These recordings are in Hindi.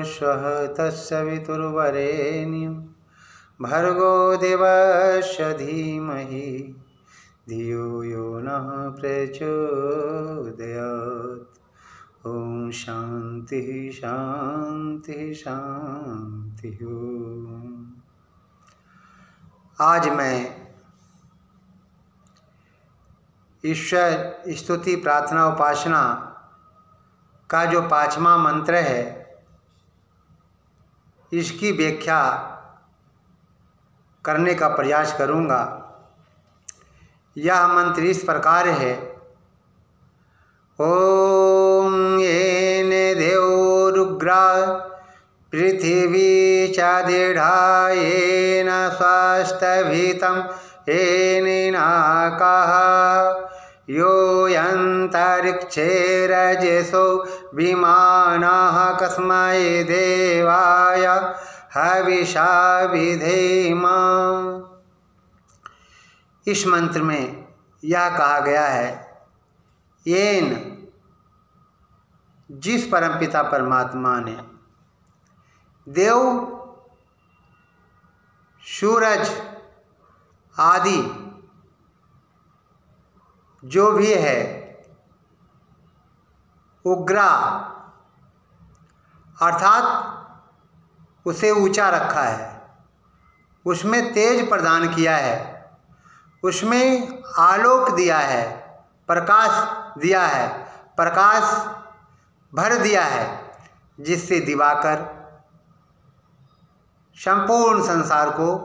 स्वः तस्य वितुर्वरेण्यं भर्गो देवस्य धीमहि धियो यो नः प्रचोदयात्। ओम शांति शांति शांति। आज मैं ईश्वर स्तुति प्रार्थना उपासना का जो 5वां मंत्र है, इसकी व्याख्या करने का प्रयास करूंगा। यह मंत्र इस प्रकार है। ओम येन देवरुग्रा पृथिवी चादिढ़ा येन स्वास्थ्यभीतं येनाकाः योऽन्तरिक्षे रजसो विमानाः कस्मै देवाय हविषा विधेम। इस मंत्र में यह कहा गया है, येन जिस परमपिता परमात्मा ने देव सूरज आदि जो भी है, उग्रा अर्थात उसे ऊंचा रखा है, उसमें तेज प्रदान किया है, उसमें आलोक दिया है, प्रकाश दिया है, प्रकाश भर दिया है, जिससे दिवाकर संपूर्ण संसार को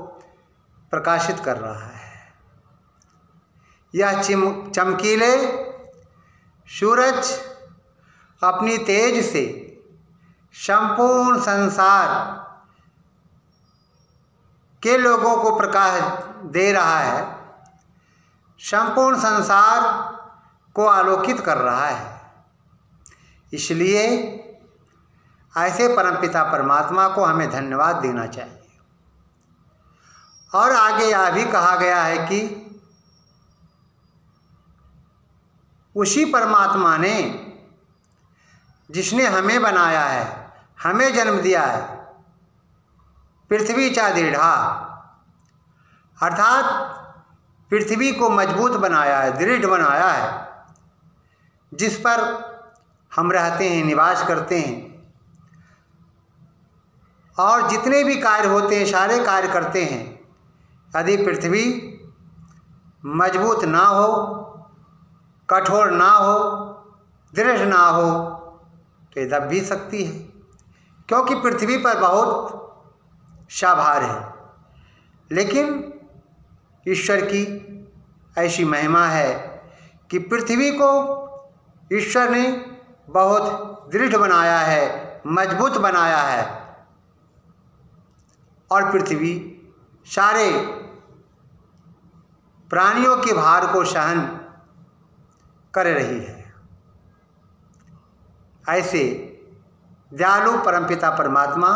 प्रकाशित कर रहा है। यह चमकीले सूरज अपनी तेज से संपूर्ण संसार के लोगों को प्रकाश दे रहा है, संपूर्ण संसार को आलोकित कर रहा है। इसलिए ऐसे परमपिता परमात्मा को हमें धन्यवाद देना चाहिए। और आगे यह भी कहा गया है कि उसी परमात्मा ने जिसने हमें बनाया है, हमें जन्म दिया है, पृथ्वी चा दृढ़ा अर्थात पृथ्वी को मजबूत बनाया है, दृढ़ बनाया है, जिस पर हम रहते हैं, निवास करते हैं और जितने भी कार्य होते हैं, सारे कार्य करते हैं। यदि पृथ्वी मजबूत ना हो, कठोर ना हो, दृढ़ ना हो तो ये दब भी सकती है, क्योंकि पृथ्वी पर बहुत साभार है। लेकिन ईश्वर की ऐसी महिमा है कि पृथ्वी को ईश्वर ने बहुत दृढ़ बनाया है, मजबूत बनाया है और पृथ्वी सारे प्राणियों के भार को सहन कर रही है। ऐसे दयालु परमपिता परमात्मा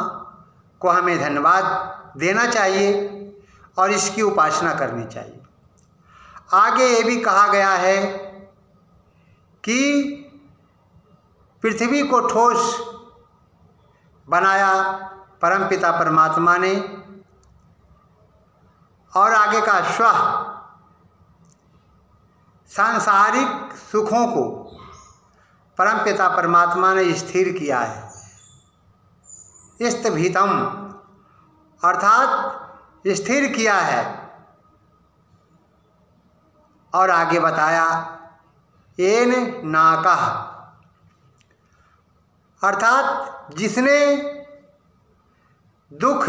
को हमें धन्यवाद देना चाहिए और इसकी उपासना करनी चाहिए। आगे ये भी कहा गया है कि पृथ्वी को ठोस बनाया परमपिता परमात्मा ने और आगे का स्व सांसारिक सुखों को परमपिता परमात्मा ने स्थिर किया है। स्थितम अर्थात स्थिर किया है और आगे बताया येन नाकः अर्थात जिसने दुख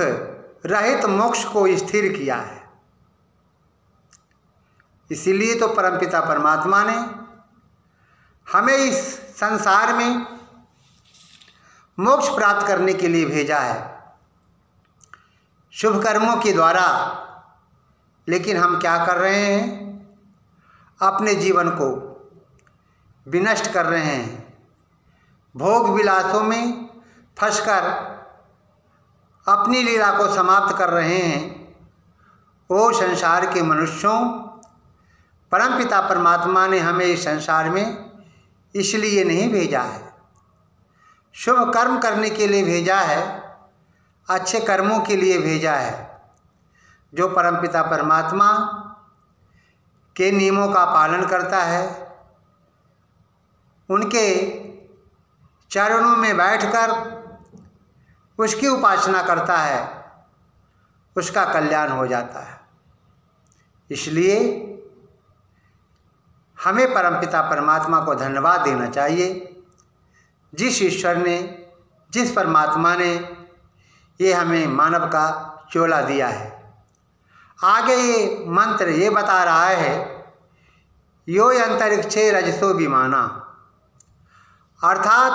रहित मोक्ष को स्थिर किया है। इसीलिए तो परमपिता परमात्मा ने हमें इस संसार में मोक्ष प्राप्त करने के लिए भेजा है, शुभ कर्मों के द्वारा। लेकिन हम क्या कर रहे हैं? अपने जीवन को विनष्ट कर रहे हैं, भोग विलासों में फंसकर अपनी लीला को समाप्त कर रहे हैं। ओ संसार के मनुष्यों, परमपिता परमात्मा ने हमें इस संसार में इसलिए नहीं भेजा है। शुभ कर्म करने के लिए भेजा है, अच्छे कर्मों के लिए भेजा है। जो परमपिता परमात्मा के नियमों का पालन करता है, उनके चरणों में बैठकर उसकी उपासना करता है, उसका कल्याण हो जाता है। इसलिए हमें परमपिता परमात्मा को धन्यवाद देना चाहिए, जिस ईश्वर ने, जिस परमात्मा ने ये हमें मानव का चोला दिया है। आगे ये मंत्र ये बता रहा है, यो अंतरिक्षे रजसो विमाना, अर्थात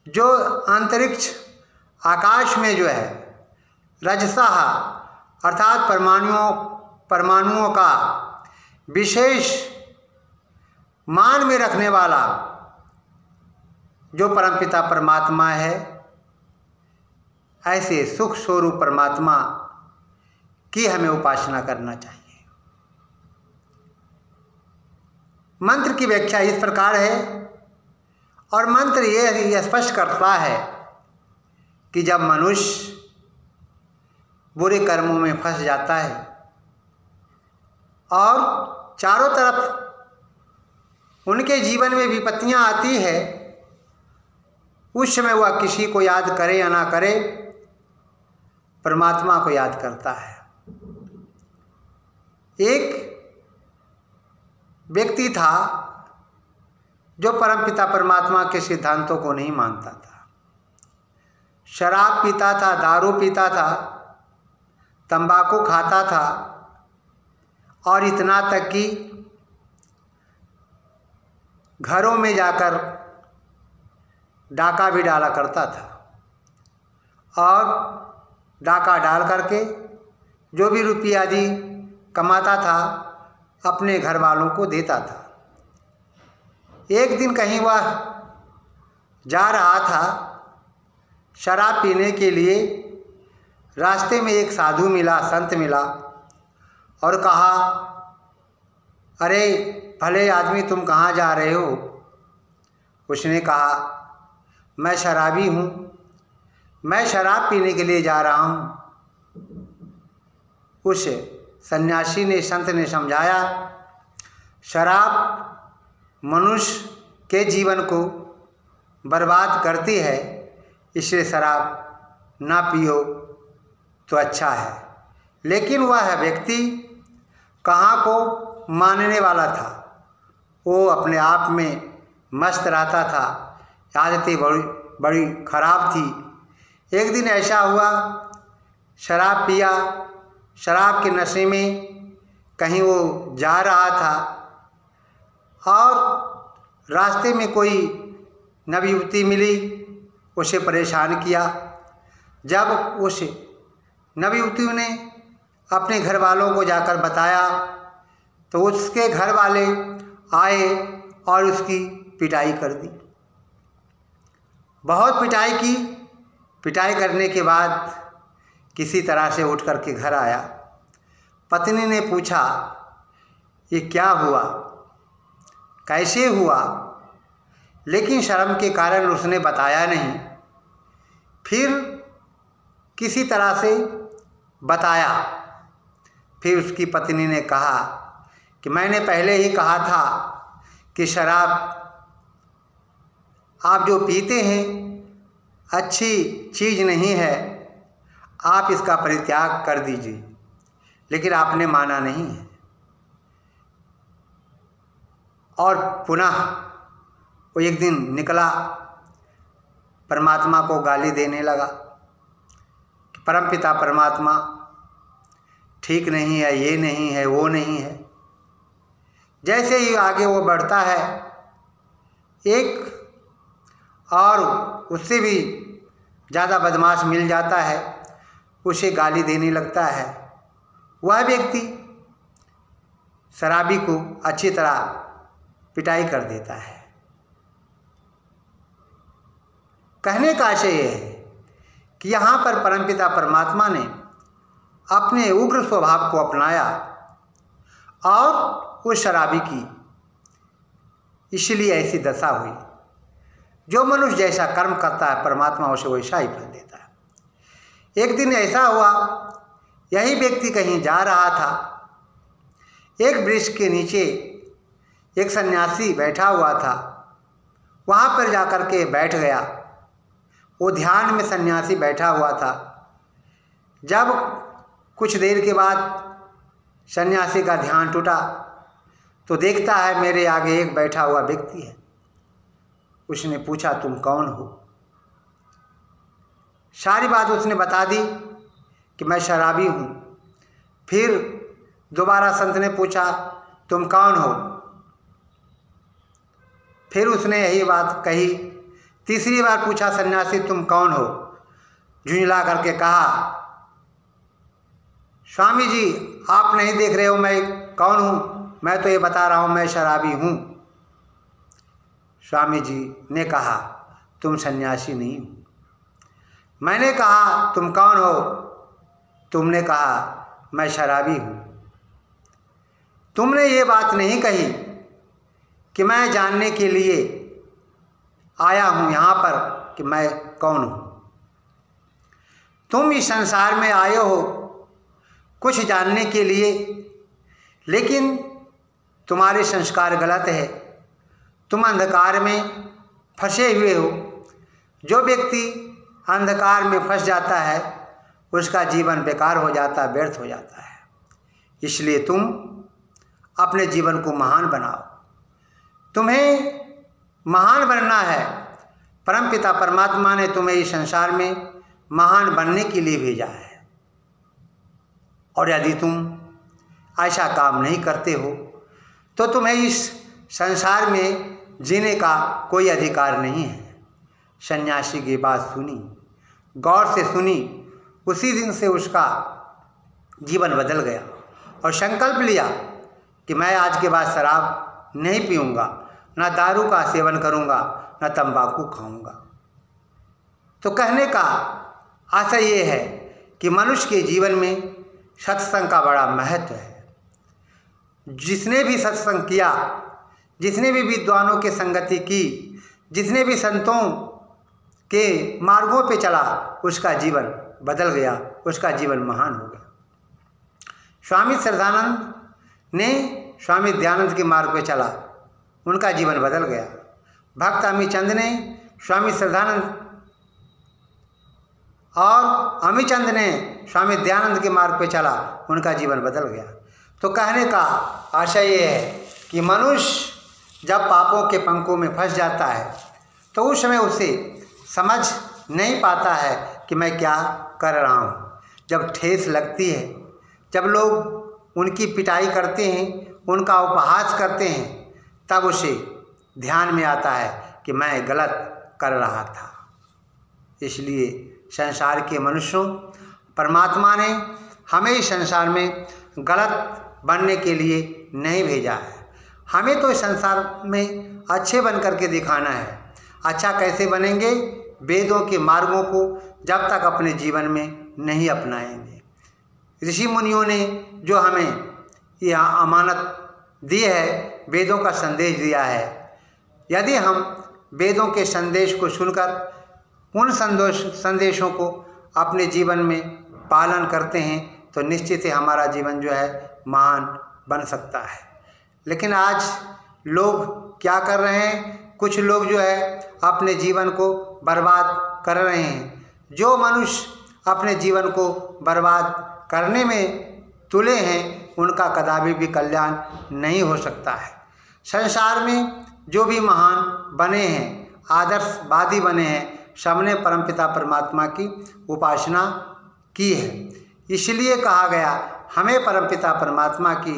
जो अंतरिक्ष आकाश में जो है, रजसः अर्थात परमाणुओं का विशेष मान में रखने वाला जो परमपिता परमात्मा है, ऐसे सुख स्वरूप परमात्मा की हमें उपासना करना चाहिए। मंत्र की व्याख्या इस प्रकार है, और मंत्र ये स्पष्ट करता है कि जब मनुष्य बुरे कर्मों में फंस जाता है और चारों तरफ उनके जीवन में विपत्तियां आती है, उस समय वह किसी को याद करे या ना करे, परमात्मा को याद करता है। एक व्यक्ति था जो परमपिता परमात्मा के सिद्धांतों को नहीं मानता था। शराब पीता था, दारू पीता था, तंबाकू खाता था, और इतना तक कि घरों में जाकर डाका भी डाला करता था, और डाका डाल करके जो भी रुपया आदि कमाता था अपने घर वालों को देता था। एक दिन कहीं वह जा रहा था शराब पीने के लिए, रास्ते में एक साधु मिला, संत मिला, और कहा, अरे भले आदमी तुम कहाँ जा रहे हो? उसने कहा, मैं शराबी हूँ, मैं शराब पीने के लिए जा रहा हूँ। उस सन्यासी ने, संत ने समझाया, शराब मनुष्य के जीवन को बर्बाद करती है, इसलिए शराब ना पियो तो अच्छा है। लेकिन वह व्यक्ति कहाँ को मानने वाला था, वो अपने आप में मस्त रहता था, आदतें बड़ी खराब थी। एक दिन ऐसा हुआ, शराब पिया, शराब के नशे में कहीं वो जा रहा था, और रास्ते में कोई नवयुवती मिली, उसे परेशान किया। जब उस नवयुवती ने अपने घर वालों को जाकर बताया, तो उसके घर वाले आए और उसकी पिटाई कर दी। बहुत पिटाई की। पिटाई करने के बाद किसी तरह से उठ करके घर आया। पत्नी ने पूछा, ये क्या हुआ, कैसे हुआ? लेकिन शर्म के कारण उसने बताया नहीं। फिर किसी तरह से बताया। फिर उसकी पत्नी ने कहा कि मैंने पहले ही कहा था कि शराब आप जो पीते हैं अच्छी चीज़ नहीं है, आप इसका परित्याग कर दीजिए, लेकिन आपने माना नहीं है। और पुनः वो एक दिन निकला, परमात्मा को गाली देने लगा कि परमपिता परमात्मा ठीक नहीं है, ये नहीं है, वो नहीं है। जैसे ही आगे वो बढ़ता है, एक और उससे भी ज़्यादा बदमाश मिल जाता है, उसे गाली देने लगता है। वह व्यक्ति शराबी को अच्छी तरह पिटाई कर देता है। कहने का आशय यह है कि यहाँ पर परमपिता परमात्मा ने अपने उग्र स्वभाव को अपनाया और उस शराबी की इसलिए ऐसी दशा हुई। जो मनुष्य जैसा कर्म करता है परमात्मा उसे वैसा ही फल देता है। एक दिन ऐसा हुआ, यही व्यक्ति कहीं जा रहा था, एक वृक्ष के नीचे एक सन्यासी बैठा हुआ था, वहाँ पर जाकर के बैठ गया। वो ध्यान में सन्यासी बैठा हुआ था। जब कुछ देर के बाद सन्यासी का ध्यान टूटा तो देखता है मेरे आगे एक बैठा हुआ व्यक्ति है। उसने पूछा, तुम कौन हो? सारी बात उसने बता दी कि मैं शराबी हूँ। फिर दोबारा संत ने पूछा, तुम कौन हो? फिर उसने यही बात कही। तीसरी बार पूछा सन्यासी, तुम कौन हो? झुंझला करके कहा, स्वामी जी आप नहीं देख रहे हो मैं कौन हूँ? मैं तो ये बता रहा हूँ मैं शराबी हूँ। स्वामी जी ने कहा, तुम सन्यासी नहीं हो। मैंने कहा, तुम कौन हो? तुमने कहा, मैं शराबी हूँ। तुमने ये बात नहीं कही कि मैं जानने के लिए आया हूँ यहाँ पर कि मैं कौन हूँ। तुम इस संसार में आए हो कुछ जानने के लिए, लेकिन तुम्हारे संस्कार गलत है। तुम अंधकार में फंसे हुए हो। जो व्यक्ति अंधकार में फंस जाता है उसका जीवन बेकार हो जाता है, व्यर्थ हो जाता है। इसलिए तुम अपने जीवन को महान बनाओ। तुम्हें महान बनना है। परमपिता परमात्मा ने तुम्हें इस संसार में महान बनने के लिए भेजा है। और यदि तुम ऐसा काम नहीं करते हो तो तुम्हें इस संसार में जीने का कोई अधिकार नहीं है। सन्यासी की बात सुनी, गौर से सुनी। उसी दिन से उसका जीवन बदल गया और संकल्प लिया कि मैं आज के बाद शराब नहीं पीऊँगा, न दारू का सेवन करूँगा, न तंबाकू खाऊँगा। तो कहने का आशय ये है कि मनुष्य के जीवन में सत्संग का बड़ा महत्व है। जिसने भी सत्संग किया, जिसने भी विद्वानों के संगति की, जिसने भी संतों के मार्गों पे चला, उसका जीवन बदल गया, उसका जीवन महान हो गया। स्वामी श्रद्धानंद ने स्वामी दयानंद के मार्ग पे चला, उनका जीवन बदल गया। भक्त अमीचंद ने स्वामी श्रद्धानंद और अमीचंद ने स्वामी दयानंद के मार्ग पे चला, उनका जीवन बदल गया। तो कहने का आशय ये है कि मनुष्य जब पापों के पंखों में फंस जाता है तो उस समय उसे समझ नहीं पाता है कि मैं क्या कर रहा हूँ। जब ठेस लगती है, जब लोग उनकी पिटाई करते हैं, उनका उपहास करते हैं, तब उसे ध्यान में आता है कि मैं गलत कर रहा था। इसलिए संसार के मनुष्यों, परमात्मा ने हमें इस संसार में गलत बनने के लिए नहीं भेजा है। हमें तो इस संसार में अच्छे बन करके दिखाना है। अच्छा कैसे बनेंगे? वेदों के मार्गों को जब तक अपने जीवन में नहीं अपनाएंगे। ऋषि मुनियों ने जो हमें यह अमानत दी है, वेदों का संदेश दिया है, यदि हम वेदों के संदेश को सुनकर उन संदेशों को अपने जीवन में पालन करते हैं तो निश्चित ही हमारा जीवन जो है महान बन सकता है। लेकिन आज लोग क्या कर रहे हैं? कुछ लोग जो है अपने जीवन को बर्बाद कर रहे हैं। जो मनुष्य अपने जीवन को बर्बाद करने में तुले हैं उनका कदापि भी कल्याण नहीं हो सकता है। संसार में जो भी महान बने हैं, आदर्शवादी बने हैं, सबने परमपिता परमात्मा की उपासना की है। इसलिए कहा गया हमें परमपिता परमात्मा की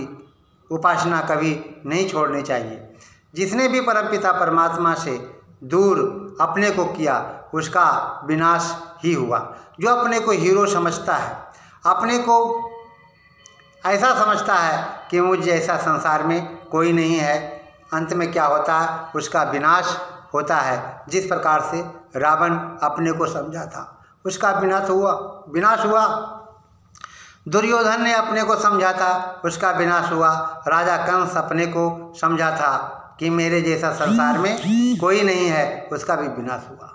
उपासना कभी नहीं छोड़नी चाहिए। जिसने भी परमपिता परमात्मा से दूर अपने को किया उसका विनाश ही हुआ। जो अपने को हीरो समझता है, अपने को ऐसा समझता है कि मुझ जैसा संसार में कोई नहीं है, अंत में क्या होता है? उसका विनाश होता है। जिस प्रकार से रावण अपने को समझा था उसका विनाश हुआ। दुर्योधन ने अपने को समझा था, उसका विनाश हुआ। राजा कंस अपने को समझा था कि मेरे जैसा संसार में कोई नहीं है, उसका भी विनाश हुआ।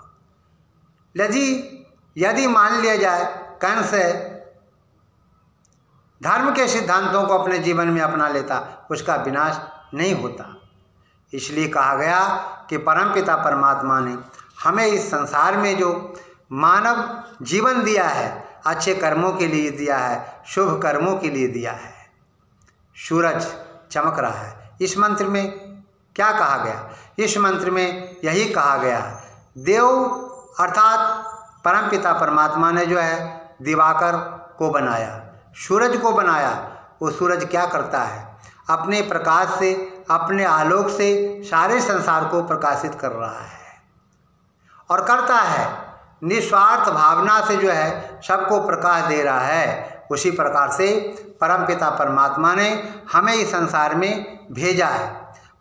यदि मान लिया जाए कंस धर्म के सिद्धांतों को अपने जीवन में अपना लेता, उसका विनाश नहीं होता। इसलिए कहा गया कि परमपिता परमात्मा ने हमें इस संसार में जो मानव जीवन दिया है, अच्छे कर्मों के लिए दिया है, शुभ कर्मों के लिए दिया है। सूरज चमक रहा है, इस मंत्र में क्या कहा गया? इस मंत्र में यही कहा गया, देव अर्थात परमपिता परमात्मा ने जो है दिवाकर को बनाया, सूरज को बनाया। वो सूरज क्या करता है? अपने प्रकाश से, अपने आलोक से सारे संसार को प्रकाशित कर रहा है और करता है निस्वार्थ भावना से जो है सबको प्रकाश दे रहा है। उसी प्रकार से परमपिता परमात्मा ने हमें इस संसार में भेजा है,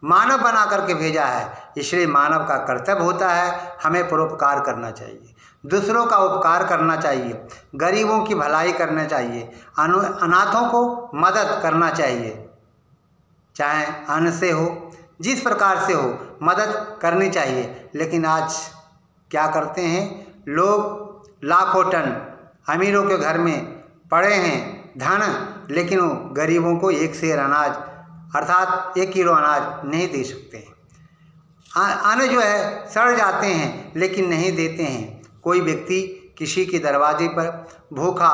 मानव बना करके भेजा है। इसलिए मानव का कर्तव्य होता है हमें परोपकार करना चाहिए, दूसरों का उपकार करना चाहिए, गरीबों की भलाई करना चाहिए, अनाथों को मदद करना चाहिए, चाहे अन्न से हो, जिस प्रकार से हो मदद करनी चाहिए। लेकिन आज क्या करते हैं लोग? लाखों टन अमीरों के घर में पड़े हैं धन, लेकिन वो गरीबों को एक सेर अनाज अर्थात 1 किलो अनाज नहीं दे सकते हैं। अन्न जो है सड़ जाते हैं लेकिन नहीं देते हैं। कोई व्यक्ति किसी के दरवाजे पर भूखा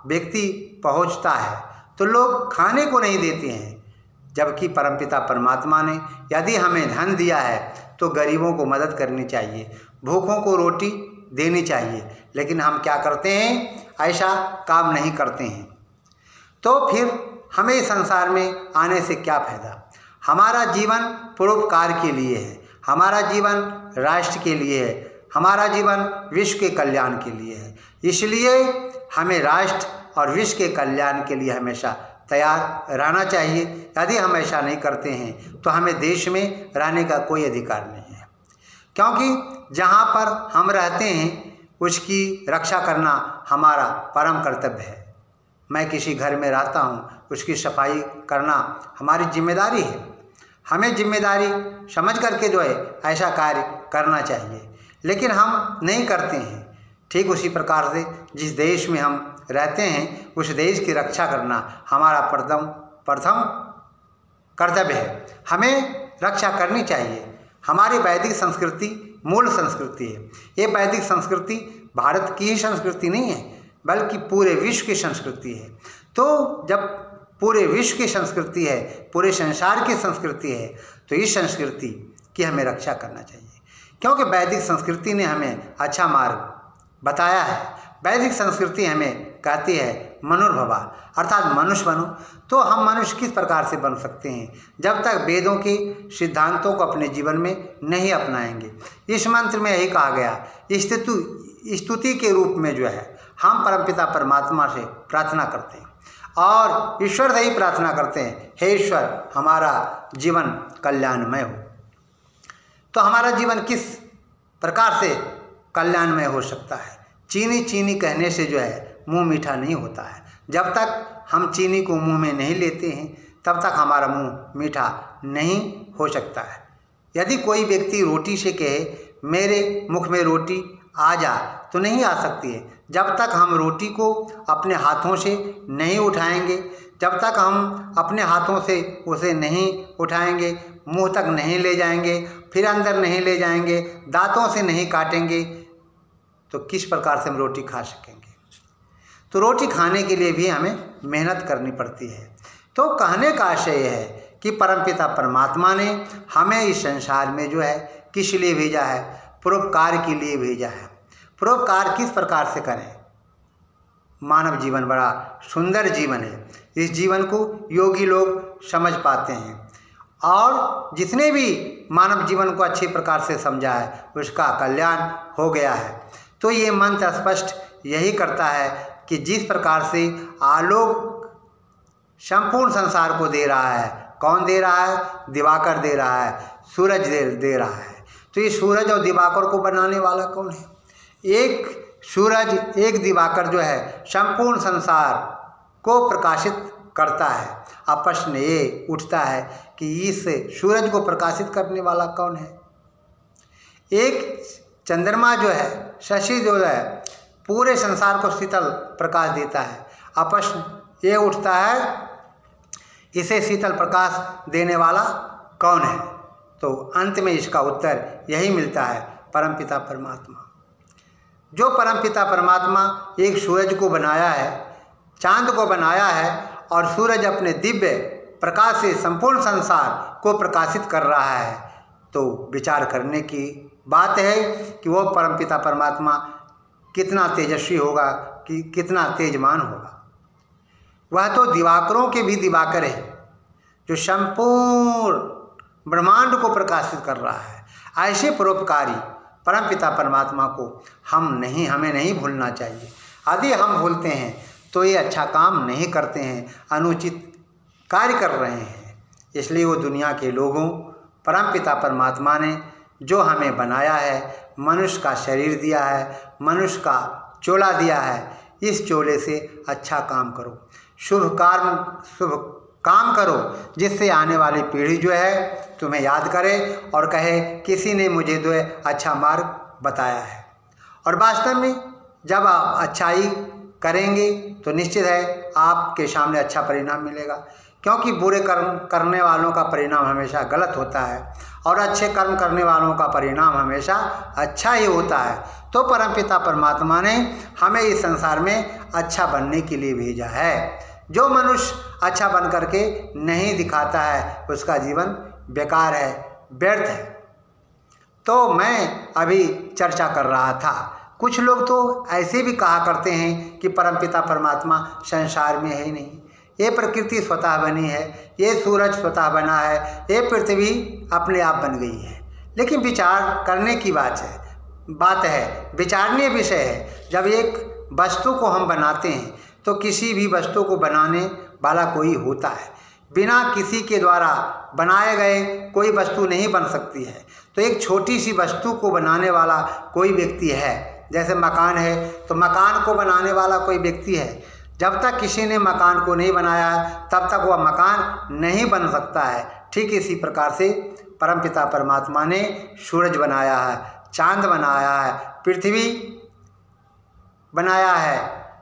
व्यक्ति पहुंचता है तो लोग खाने को नहीं देते हैं, जबकि परमपिता परमात्मा ने यदि हमें धन दिया है तो गरीबों को मदद करनी चाहिए, भूखों को रोटी देनी चाहिए। लेकिन हम क्या करते हैं? ऐसा काम नहीं करते हैं। तो फिर हमें इस संसार में आने से क्या फायदा? हमारा जीवन परोपकार के लिए है, हमारा जीवन राष्ट्र के लिए है, हमारा जीवन विश्व के कल्याण के लिए है। इसलिए हमें राष्ट्र और विश्व के कल्याण के लिए हमेशा तैयार रहना चाहिए। यदि हम ऐसा नहीं करते हैं तो हमें देश में रहने का कोई अधिकार नहीं है, क्योंकि जहाँ पर हम रहते हैं उसकी रक्षा करना हमारा परम कर्तव्य है। मैं किसी घर में रहता हूँ, उसकी सफाई करना हमारी जिम्मेदारी है। हमें जिम्मेदारी समझ करके जो है ऐसा कार्य करना चाहिए, लेकिन हम नहीं करते हैं। ठीक उसी प्रकार से जिस देश में हम रहते हैं उस देश की रक्षा करना हमारा प्रथम कर्तव्य है। हमें रक्षा करनी चाहिए। हमारी वैदिक संस्कृति मूल संस्कृति है। ये वैदिक संस्कृति भारत की ही संस्कृति नहीं है, बल्कि पूरे विश्व की संस्कृति है। तो जब पूरे विश्व की संस्कृति है, पूरे संसार की संस्कृति है, तो इस संस्कृति की हमें रक्षा करना चाहिए, क्योंकि वैदिक संस्कृति ने हमें अच्छा मार्ग बताया है। वैदिक संस्कृति हमें कहती है मनुर्भवा, अर्थात मनुष्य बनो। तो हम मनुष्य किस प्रकार से बन सकते हैं? जब तक वेदों के सिद्धांतों को अपने जीवन में नहीं अपनाएंगे। इस मंत्र में यही कहा गया, स्तुति के रूप में जो है हम परमपिता परमात्मा से प्रार्थना करते हैं और ईश्वर से ही प्रार्थना करते हैं, हे ईश्वर हमारा जीवन कल्याणमय हो। तो हमारा जीवन किस प्रकार से कल्याणमय हो सकता है? चीनी चीनी कहने से जो है मुंह मीठा नहीं होता है। जब तक हम चीनी को मुंह में नहीं लेते हैं तब तक हमारा मुंह मीठा नहीं हो सकता है। यदि कोई व्यक्ति रोटी से कहे मेरे मुख में रोटी आ जा, तो नहीं आ सकती है। जब तक हम रोटी को अपने हाथों से नहीं उठाएंगे, जब तक हम अपने हाथों से उसे नहीं उठाएंगे, मुंह तक नहीं ले जाएंगे, फिर अंदर नहीं ले जाएंगे, दांतों से नहीं काटेंगे, तो किस प्रकार से हम रोटी खा सकेंगे? तो रोटी खाने के लिए भी हमें मेहनत करनी पड़ती है। तो कहने का आशय है कि परमपिता परमात्मा ने हमें इस संसार में जो है किस लिए भेजा है? परोपकार के लिए भेजा है। परोपकार किस प्रकार से करें? मानव जीवन बड़ा सुंदर जीवन है। इस जीवन को योगी लोग समझ पाते हैं और जिसने भी मानव जीवन को अच्छी प्रकार से समझा है उसका कल्याण हो गया है। तो ये मंत्र स्पष्ट यही करता है कि जिस प्रकार से आलोक संपूर्ण संसार को दे रहा है, कौन दे रहा है? दिवाकर दे रहा है, सूरज दे रहा है। तो ये सूरज और दिवाकर को बनाने वाला कौन है? एक सूरज एक दिवाकर जो है संपूर्ण संसार को प्रकाशित करता है। अब प्रश्न ये उठता है कि इस सूरज को प्रकाशित करने वाला कौन है? एक चंद्रमा जो है, शशि जो है, पूरे संसार को शीतल प्रकाश देता है। अब प्रश्न ये उठता है, इसे शीतल प्रकाश देने वाला कौन है? तो अंत में इसका उत्तर यही मिलता है, परमपिता परमात्मा। जो परमपिता परमात्मा एक सूरज को बनाया है, चांद को बनाया है, और सूरज अपने दिव्य प्रकाश से संपूर्ण संसार को प्रकाशित कर रहा है, तो विचार करने की बात है कि वो परमपिता परमात्मा कितना तेजस्वी होगा, कि कितना तेजमान होगा। वह तो दिवाकरों के भी दिवाकर है, जो संपूर्ण ब्रह्मांड को प्रकाशित कर रहा है। ऐसे परोपकारी परमपिता परमात्मा को हमें नहीं भूलना चाहिए। यदि हम भूलते हैं तो ये अच्छा काम नहीं करते हैं, अनुचित कार्य कर रहे हैं। इसलिए वो दुनिया के लोगों, परमपिता परमात्मा ने जो हमें बनाया है, मनुष्य का शरीर दिया है, मनुष्य का चोला दिया है, इस चोले से अच्छा काम करो, शुभ काम करो, जिससे आने वाली पीढ़ी जो है तुम्हें याद करे और कहे किसी ने मुझे जो है अच्छा मार्ग बताया है। और वास्तव में जब आप अच्छाई करेंगे तो निश्चित है आपके सामने अच्छा परिणाम मिलेगा, क्योंकि बुरे कर्म करने वालों का परिणाम हमेशा गलत होता है और अच्छे कर्म करने वालों का परिणाम हमेशा अच्छा ही होता है। तो परमपिता परमात्मा ने हमें इस संसार में अच्छा बनने के लिए भेजा है। जो मनुष्य अच्छा बन करके नहीं दिखाता है उसका जीवन बेकार है, व्यर्थ है। तो मैं अभी चर्चा कर रहा था, कुछ लोग तो ऐसे भी कहा करते हैं कि परमपिता परमात्मा संसार में है ही नहीं, ये प्रकृति स्वतः बनी है, ये सूरज स्वतः बना है, ये पृथ्वी अपने आप बन गई है। लेकिन विचार करने की बात है, विचारणीय विषय है। जब एक वस्तु को हम बनाते हैं तो किसी भी वस्तु को बनाने वाला कोई होता है। बिना किसी के द्वारा बनाए गए कोई वस्तु नहीं बन सकती है। तो एक छोटी सी वस्तु को बनाने वाला कोई व्यक्ति है। जैसे मकान है तो मकान को बनाने वाला कोई व्यक्ति है। जब तक किसी ने मकान को नहीं बनाया तब तक वह मकान नहीं बन सकता है। ठीक इसी प्रकार से परमपिता परमात्मा ने सूरज बनाया है, चांद बनाया है, पृथ्वी बनाया है,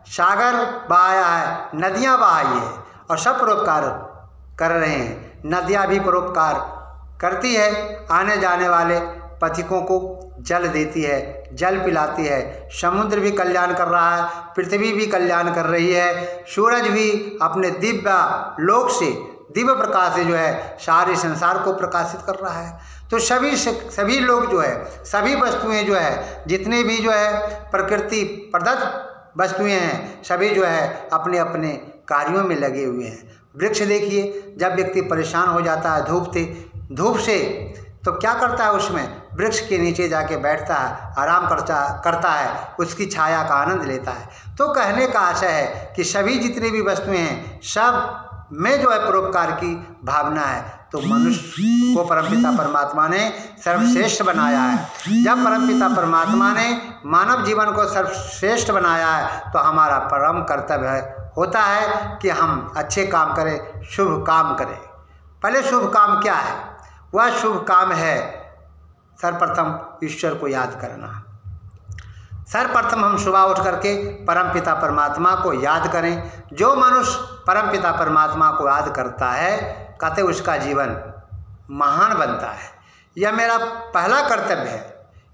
सागर बहाया है, नदियाँ बहाई है और सब परोपकार कर रहे हैं। नदियाँ भी परोपकार करती है, आने जाने वाले पथिकों को जल देती है, जल पिलाती है। समुद्र भी कल्याण कर रहा है, पृथ्वी भी कल्याण कर रही है, सूरज भी अपने दिव्य लोक से, दिव्य प्रकाश से जो है सारे संसार को प्रकाशित कर रहा है। तो सभी लोग जो है, सभी वस्तुएं जो है, जितने भी जो है प्रकृति प्रदत्त वस्तुएं हैं, सभी जो है अपने अपने कार्यों में लगे हुए हैं। वृक्ष देखिए, जब व्यक्ति परेशान हो जाता है धूप से तो क्या करता है, उसमें वृक्ष के नीचे जाके बैठता है, आराम करता है, उसकी छाया का आनंद लेता है। तो कहने का आशय है कि सभी जितनी भी वस्तुएं हैं सब में जो है परोपकार की भावना है। तो मनुष्य को परमपिता परमात्मा ने सर्वश्रेष्ठ बनाया है। जब परमपिता परमात्मा ने मानव जीवन को सर्वश्रेष्ठ बनाया है तो हमारा परम कर्तव्य होता है कि हम अच्छे काम करें, शुभ काम करें। पहले शुभ काम क्या है? वह शुभ काम है सर्वप्रथम ईश्वर को याद करना। सर्वप्रथम हम सुबह उठ करके परमपिता परमात्मा को याद करें। जो मनुष्य परमपिता परमात्मा को याद करता है कहते उसका जीवन महान बनता है। यह मेरा पहला कर्तव्य है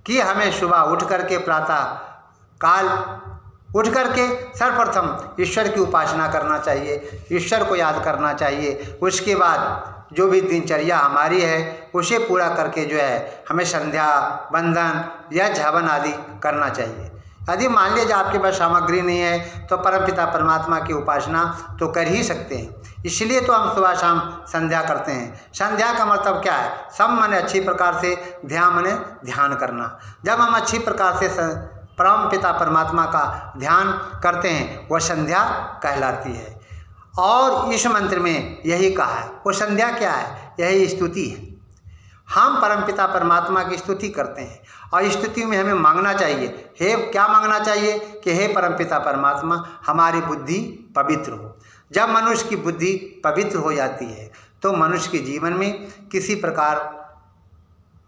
कि हमें सुबह उठ करके प्रातः काल उठ करके सर्वप्रथम ईश्वर की उपासना करना चाहिए, ईश्वर को याद करना चाहिए। उसके बाद जो भी दिनचर्या हमारी है उसे पूरा करके जो है हमें संध्या बंदन या हवन आदि करना चाहिए। यदि मान लीजिए आपके पास सामग्री नहीं है तो परमपिता परमात्मा की उपासना तो कर ही सकते हैं। इसलिए तो हम सुबह शाम संध्या करते हैं। संध्या का मतलब क्या है? सब माने अच्छी प्रकार से, ध्यान माने ध्यान करना। जब हम अच्छी प्रकार से परमपिता परमात्मा का ध्यान करते हैं वह संध्या कहलाती है। और इस मंत्र में यही कहा है। वो संध्या क्या है? यही स्तुति है। हम परमपिता परमात्मा की स्तुति करते हैं और स्तुति में हमें मांगना चाहिए, क्या मांगना चाहिए कि हे परमपिता परमात्मा हमारी बुद्धि पवित्र हो। जब मनुष्य की बुद्धि पवित्र हो जाती है तो मनुष्य के जीवन में किसी प्रकार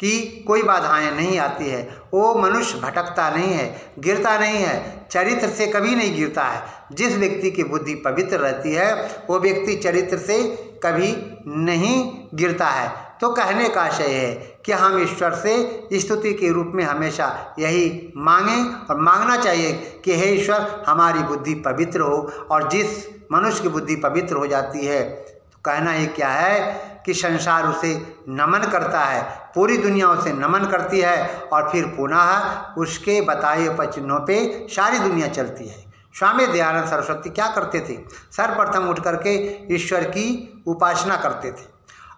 की कोई बाधाएं नहीं आती है। वो मनुष्य भटकता नहीं है, गिरता नहीं है, चरित्र से कभी नहीं गिरता है। जिस व्यक्ति की बुद्धि पवित्र रहती है वो व्यक्ति चरित्र से कभी नहीं गिरता है। तो कहने का आशय है कि हम ईश्वर से स्तुति के रूप में हमेशा यही मांगें और मांगना चाहिए कि हे ईश्वर हमारी बुद्धि पवित्र हो। और जिस मनुष्य की बुद्धि पवित्र हो जाती है तो कहना ही क्या है कि संसार उसे नमन करता है, पूरी दुनिया उसे नमन करती है और फिर पुनः उसके बताए चिन्हों पे सारी दुनिया चलती है। स्वामी दयानंद सरस्वती क्या करते थे? सर्वप्रथम उठ करके ईश्वर की उपासना करते थे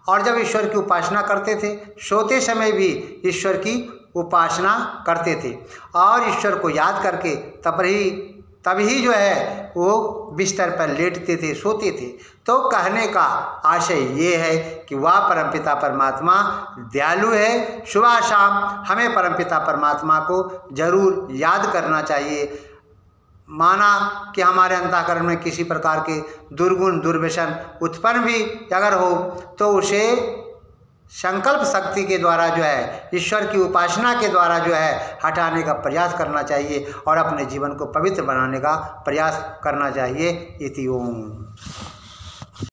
और जब ईश्वर की उपासना करते थे सोते समय भी ईश्वर की उपासना करते थे और ईश्वर को याद करके तभी जो है वो बिस्तर पर लेटते थे, सोते थे। तो कहने का आशय ये है कि वह परमपिता परमात्मा दयालु है। सुबह शाम हमें परमपिता परमात्मा को जरूर याद करना चाहिए। माना कि हमारे अंतःकरण में किसी प्रकार के दुर्गुण दुर्व्यसन उत्पन्न भी अगर हो तो उसे संकल्प शक्ति के द्वारा जो है, ईश्वर की उपासना के द्वारा जो है हटाने का प्रयास करना चाहिए और अपने जीवन को पवित्र बनाने का प्रयास करना चाहिए। इति ओम।